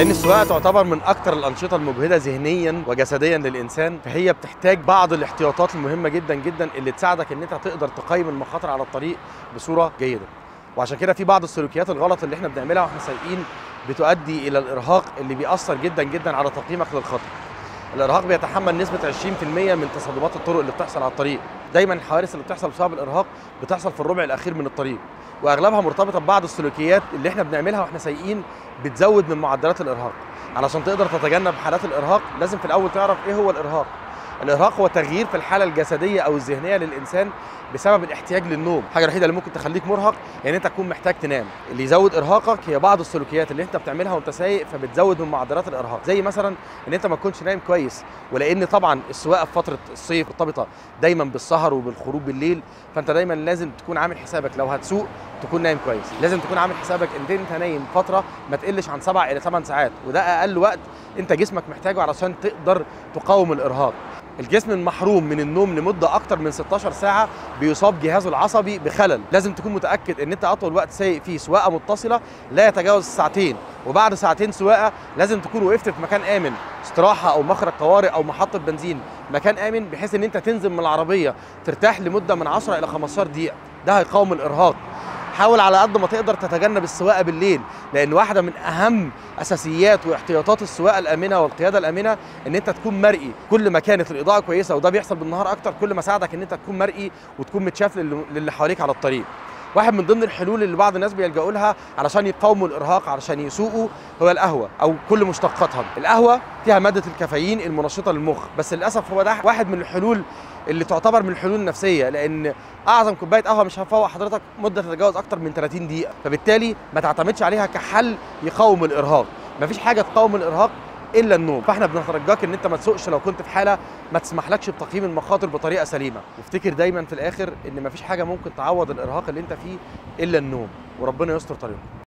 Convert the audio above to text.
لأن السواقة تعتبر من أكثر الأنشطة المجهدة ذهنيا وجسديا للإنسان، فهي بتحتاج بعض الاحتياطات المهمة جدا جدا اللي تساعدك إن أنت تقدر تقيم المخاطر على الطريق بصورة جيدة. وعشان كده في بعض السلوكيات الغلط اللي احنا بنعملها واحنا سايقين بتؤدي إلى الإرهاق اللي بيأثر جدا جدا على تقييمك للخطر. الإرهاق بيتحمل نسبة 20% من تصادمات الطرق اللي بتحصل على الطريق. دايما الحوادث اللي بتحصل بسبب الإرهاق بتحصل في الربع الأخير من الطريق، واغلبها مرتبطه ببعض السلوكيات اللي احنا بنعملها واحنا سايقين بتزود من معدلات الارهاق. علشان تقدر تتجنب حالات الارهاق لازم في الاول تعرف ايه هو الارهاق. الارهاق هو تغيير في الحاله الجسديه او الذهنيه للانسان بسبب الاحتياج للنوم. الحاجه الوحيده اللي ممكن تخليك مرهق يعني انت تكون محتاج تنام. اللي يزود ارهاقك هي بعض السلوكيات اللي انت بتعملها وانت سايق فبتزود من معدلات الارهاق، زي مثلا ان انت ما تكونش نايم كويس، ولان طبعا السواقه في فتره الصيف مرتبطه دايما بالسهر وبالخروج بالليل، فانت دايما لازم تكون عامل حسابك لو هتسوق تكون نايم كويس. لازم تكون عامل حسابك ان انت نايم فتره ما تقلش عن 7 إلى 8 ساعات، وده اقل وقت انت جسمك محتاجه علشان تقدر تقاوم الارهاق. الجسم المحروم من النوم لمده اكتر من 16 ساعه بيصاب جهازه العصبي بخلل. لازم تكون متاكد ان انت اطول وقت سايق فيه سواقه متصله لا يتجاوز الساعتين، وبعد ساعتين سواقه لازم تكون وقفت في مكان امن، استراحه او مخرج طوارئ او محطه بنزين، مكان امن بحيث ان انت تنزل من العربيه ترتاح لمده من 10 الى 15 دقيقه. ده هيقاوم الارهاق. حاول على قد ما تقدر تتجنب السواقه بالليل، لان واحده من اهم اساسيات واحتياطات السواقه الامنه والقياده الامنه ان انت تكون مرئي. كل ما كانت الاضاءه كويسه، وده بيحصل بالنهار اكتر، كل ما ساعدك ان انت تكون مرئي وتكون متشاف للي حواليك على الطريق. واحد من ضمن الحلول اللي بعض الناس بيلجأوا لها علشان يقاوموا الارهاق علشان يسوقوا هو القهوه او كل مشتقاتها. القهوه فيها ماده الكافيين المنشطه للمخ، بس للاسف هو ده واحد من الحلول اللي تعتبر من الحلول النفسيه، لان اعظم كوبايه قهوه مش هتفوق حضرتك مده تتجاوز اكتر من 30 دقيقه، فبالتالي ما تعتمدش عليها كحل يقاوم الارهاق. مفيش حاجه تقاوم الارهاق الا النوم، فاحنا بنترجاك ان انت ما تسوقش لو كنت في حاله ما تسمحلكش بتقييم المخاطر بطريقه سليمه. وافتكر دايما في الاخر ان مفيش حاجه ممكن تعوض الارهاق اللي انت فيه الا النوم، وربنا يستر طريقك.